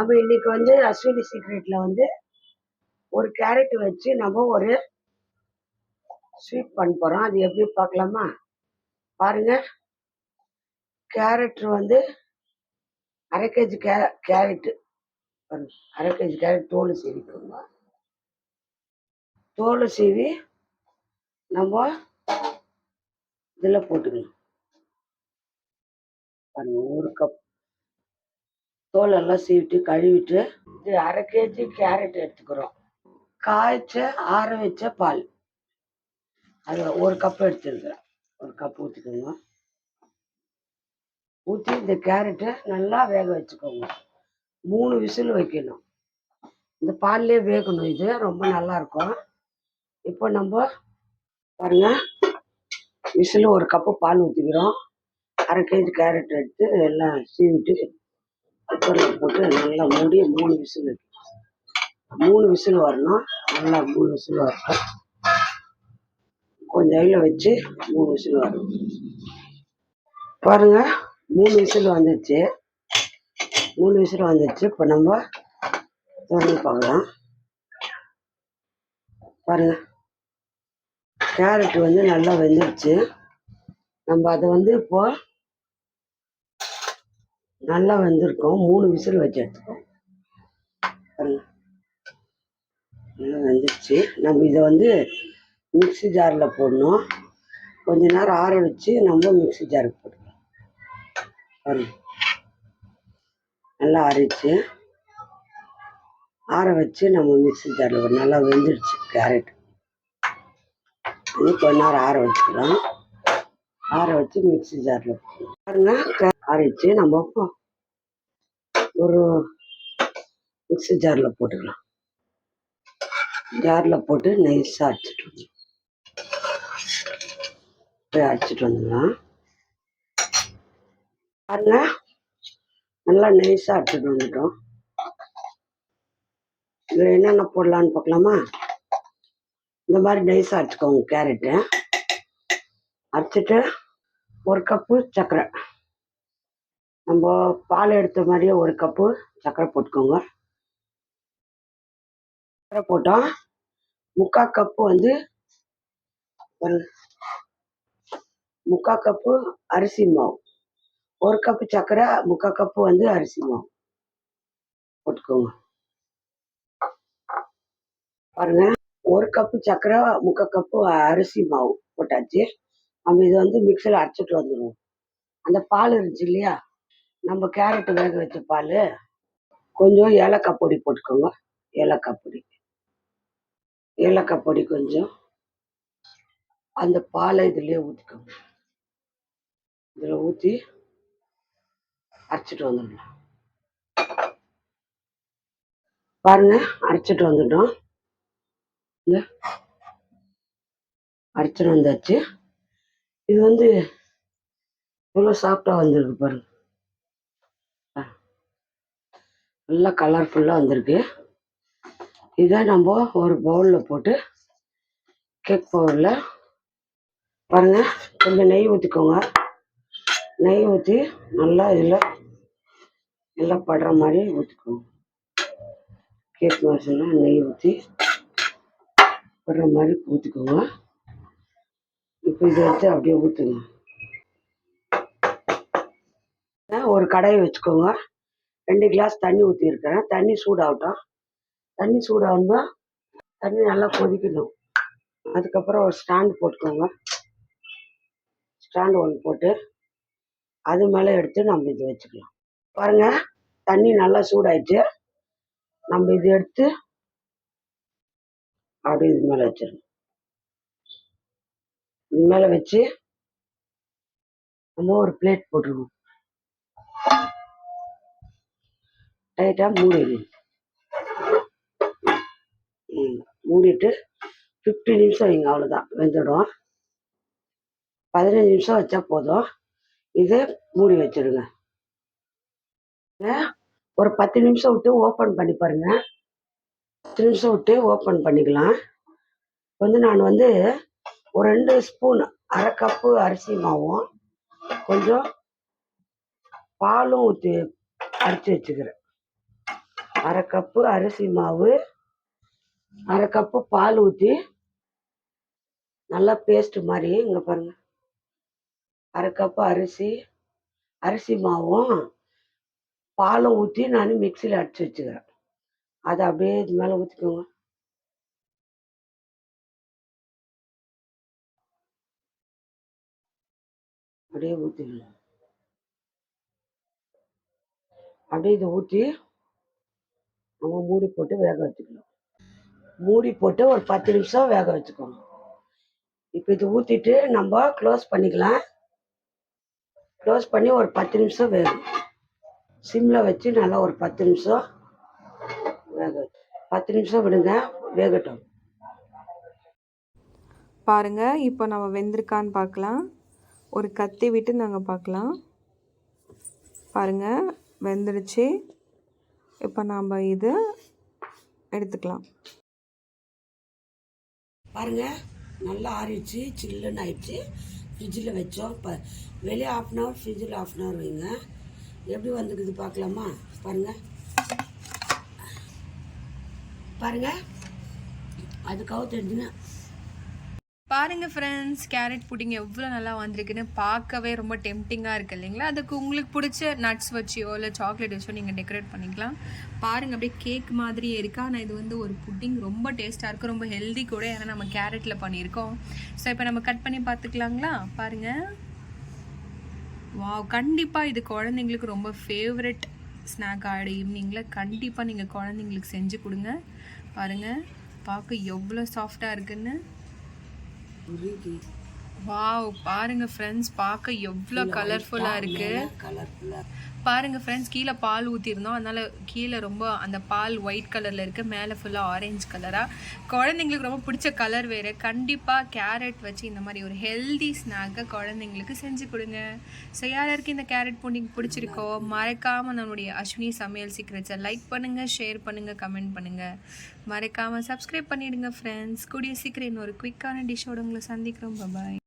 நம்ம இன்னைக்கு வந்து அஸ்வினி சீக்ரெட்ல வந்து ஒரு கேரட் வச்சு நம்ம ஒரு ஸ்வீட் பண்ண போறோம். அது எப்படி பார்க்கலாமா? பாருங்க, கேரட் வந்து அரை கேஜி கேரட் அரை கேஜி கேரட் தோல் சீவிக்கோங்க. தோல் சீவி நம்ம இதில் போட்டுக்கணும். பாருங்க, ஒரு கப் தோலெல்லாம் சீவிட்டு கழுவிட்டு இது அரை கேஜி கேரட் எடுத்துக்கிறோம். காய்ச்ச ஆற வச்ச பால் அது ஒரு கப் எடுத்துருக்குறேன். ஒரு கப் ஊற்றிக்கோங்க. ஊற்றி இந்த கேரட்டை நல்லா வேக வச்சுக்கோங்க. 3 விசில் வைக்கணும். இந்த பால்லே வேகணும். இது ரொம்ப நல்லாயிருக்கும். இப்போ நம்ம பாருங்க, விசில் ஒரு கப்பு பால் ஊற்றிக்கிறோம். அரை கேஜி கேரட் எடுத்து எல்லாம் சீவிட்டு குக்கரில் போட்டு நல்லா மூடி 3 விசில் வைக்கணும். 3 விசில் வரணும். நல்லா 3 விசில் வரணும். கொஞ்சம் எண்ணெய் வச்சு 3 விசில் வரணும். பாருங்க, 3 விசில் வந்துச்சு. 3 விசில் வந்துச்சு. இப்போ நம்ம திறந்து பார்க்கலாம். பாருங்க, கேரட் வந்து நல்லா வெந்துருச்சு. நம்ம அதை வந்து இப்போ நல்லா வெந்திருக்கோம். 3 விசில் வச்சு எடுத்துக்கோம். பாருங்க, நல்லா வெந்துருச்சு. நம்ம இதை வந்து மிக்ஸி ஜாரில் போடணும். கொஞ்ச நேரம் ஆற வச்சு நம்ம மிக்ஸி ஜாருக்கு போட்டுக்கலாம். பாருங்க, நல்லா ஆறிச்சு. ஆற வச்சு நம்ம மிக்ஸி ஜாரில் நல்லா வெந்துருச்சு கேரட். கொஞ்ச நேரம் ஆற வச்சுக்கலாம். ஆற வச்சு மிக்ஸி ஜாரில் பாருங்க, ஆறிச்சு. நம்ம ஒரு மிக்ஸி ஜாரில் போட்டுக்கலாம். ஜாரில் போட்டு நைஸாக அடிச்சுட்டு வந்துடலாம். பாருங்க, நல்லா நைஸாக அடிச்சுட்டு வந்துட்டோம். இதில் என்னென்ன போடலான்னு பார்க்கலாமா? இந்த மாதிரி நைஸாக அடிச்சுக்கோங்க கேரட்டு. அடிச்சுட்டு ஒரு கப்பு சர்க்கரை, நம்ம பால் எடுத்த மாதிரியே ஒரு கப்பு சர்க்கரை போட்டுக்கோங்க. சர்க்கரை போட்டோம். 3/4 கப்பு வந்து 3/4 கப்பு அரிசி மாவு. ஒரு கப்பு சர்க்கரை, 3/4 கப்பு வந்து அரிசி மாவு போட்டுக்கோங்க. பாருங்க, ஒரு கப்பு சர்க்கரை, 3/4 கப்பு அரிசி மாவு போட்டாச்சு. நம்ம இதை வந்து மிக்சியில் அரைச்சிட்டு வந்துடுவோம். அந்த பால் இருந்துச்சு இல்லையா, நம்ம கேரட் வேக வச்ச பால், கொஞ்சம் ஏலக்காய் பொடி போட்டுக்கோங்க. ஏலக்காய் பொடி கொஞ்சம் அந்த பாலை இதுலேயே ஊற்றிக்கோங்க. இதில் ஊற்றி அரைச்சிட்டு வந்துடலாம். பாருங்க, அரைச்சிட்டு வந்துட்டோம். அரைச்சிட்டு வந்தாச்சு. இது வந்து இவ்வளோ சாஃப்டாக வந்துருக்கு பாருங்க. நல்லா கலர்ஃபுல்லாக வந்திருக்கு. இதை நம்ம ஒரு பவுலில் போட்டு கேக் பவுலில் பாருங்க, கொஞ்சம் நெய் ஊற்றிக்கோங்க. நெய் ஊற்றி நல்லா இதில் எல்லாம் படுற மாதிரி ஊற்றிக்கோங்க. கேக் மசாலா நெய் ஊற்றி படுற மாதிரி ஊற்றிக்கோங்க. இப்போ இதை எடுத்து அப்படியே ஊற்றுங்க. ஒரு கடாயை வச்சுக்கோங்க. 2 கிளாஸ் தண்ணி ஊற்றிருக்கிறேன். தண்ணி சூடாகட்டும். தண்ணி சூடாகணும்னா தண்ணி நல்லா கொதிக்கணும். அதுக்கப்புறம் ஒரு ஸ்டாண்டு போட்டுக்கோங்க. ஸ்டாண்டு ஒன்று போட்டு அது மேலே எடுத்து நம்ம இது வச்சுக்கலாம். பாருங்க, தண்ணி நல்லா சூடாயிடுச்சு. நம்ம இது எடுத்து அப்படியே இது மேலே வச்சிடணும். இது மேலே வச்சு நம்ம ஒரு பிளேட் போட்டுருவோம். டைட்டாக மூடிட்டு 15 நிமிஷம் வைங்க. அவ்வளோதான், வெந்துடும். 15 நிமிஷம் வச்சா போதும். இதை மூடி வச்சிடுங்க. ஒரு 10 நிமிஷம் விட்டு ஓப்பன் பண்ணி பாருங்க. 10 நிமிஷம் விட்டு ஓப்பன் பண்ணிக்கலாம். நான் வந்து ஒரு 2 ஸ்பூன் அரை கப்பு அரிசி மாவும் கொஞ்சம் பாலும் ஊற்றி அரைச்சி வச்சுக்கிறேன். 1/2 கப்பு அரிசி மாவு, 1/2 கப்பு பால் ஊற்றி நல்லா பேஸ்ட் மாதிரி இங்கே பாருங்க. 1/2 கப்பு அரிசி மாவும் பாலும் ஊற்றி நான் மிக்சியில் அடிச்சு வச்சுக்கிறேன். அதை அப்படியே இது மேலே ஊற்றிக்கோங்க. அப்படியே ஊற்றிடலாம். அப்படியே இதை ஊற்றி நம்ம மூடி போட்டு வேக வச்சுக்கலாம். மூடி போட்டு ஒரு 10 நிமிஷம் வேக வச்சுக்கோங்க. இப்போ இது ஊற்றிட்டு நம்ம க்ளோஸ் பண்ணிக்கலாம். க்ளோஸ் பண்ணி ஒரு 10 நிமிஷம் வேகும். சிம்மில் வச்சு நல்லா ஒரு 10 நிமிஷம் வேக 10 நிமிஷம் விடுங்க, வேகட்டும். பாருங்கள், இப்போ நம்ம வெந்திருக்கான்னு பார்க்கலாம். ஒரு கத்தி விட்டு நாங்கள் பார்க்கலாம். பாருங்கள், வெந்துடுச்சு. இப்போ நாம் இது எடுத்துக்கலாம். பாருங்கள், நல்லா ஆறிடுச்சு, சில்லுன்னு ஆயிடுச்சு. ஃப்ரிட்ஜில் வச்சோம். இப்போ வெளியே 1/2 hour, ஃப்ரிட்ஜில் 1/2 hour வைங்க. எப்படி வந்துக்குது பார்க்கலாமா? பாருங்கள் பாருங்கள், அதுக்காக தெரிஞ்சுங்க. பாருங்கள் ஃப்ரெண்ட்ஸ், கேரட் புட்டிங் எவ்வளோ நல்லா வந்திருக்குன்னு பார்க்கவே ரொம்ப டெம்டிங்காக இருக்குது இல்லைங்களா? அதுக்கு உங்களுக்கு பிடிச்ச நட்ஸ் வச்சியோ இல்லை சாக்லேட் வச்சோ நீங்கள் டெக்கரேட் பண்ணிக்கலாம். பாருங்கள், அப்படியே கேக் மாதிரியே இருக்கா. ஆனால் இது வந்து ஒரு புட்டிங் ரொம்ப டேஸ்ட்டாக இருக்குது, ரொம்ப ஹெல்தி கூட. ஏன்னா நம்ம கேரட்டில் பண்ணியிருக்கோம். ஸோ இப்போ நம்ம கட் பண்ணி பார்த்துக்கலாங்களா? பாருங்கள், வாவ், கண்டிப்பாக இது குழந்தைங்களுக்கு ரொம்ப ஃபேவரட் ஸ்நாக் ஆகிடும். ஈவினிங்கில் கண்டிப்பாக நீங்கள் குழந்தைங்களுக்கு செஞ்சு கொடுங்க. பாருங்கள், பார்க்க எவ்வளோ சாஃப்டாக இருக்குன்னு. வாவ், பாருங்க ஃப்ரெண்ட்ஸ், பார்க்க எவ்வளோ கலர்ஃபுல்லாக இருக்குது. பாருங்கள் ஃப்ரெண்ட்ஸ், கீழே பால் ஊற்றிருந்தோம், அதனால் கீழே ரொம்ப அந்த பால் ஒயிட் கலரில் இருக்குது, மேலே ஃபுல்லாக ஆரஞ்சு கலராக. குழந்தைங்களுக்கு ரொம்ப பிடிச்ச கலர் வேறு. கண்டிப்பாக கேரட் வச்சு இந்த மாதிரி ஒரு ஹெல்தி ஸ்நாக்கை குழந்தைங்களுக்கு செஞ்சு கொடுங்க. ஸோ யாருக்கு இந்த கேரட் புட்டிங் பிடிச்சிருக்கோ மறக்காமல் நம்மளுடைய அஸ்வினி சமையல் சீக்ரெட்ஸை லைக் பண்ணுங்கள், ஷேர் பண்ணுங்கள், கமெண்ட் பண்ணுங்கள். மறக்காமல் சப்ஸ்கிரைப் பண்ணிவிடுங்க ஃப்ரெண்ட்ஸ். கூடிய சீக்கிரம் இன்னொரு குயிக்கான டிஷ்ஷோடு உங்களை சந்திக்கிறோம். பாய்.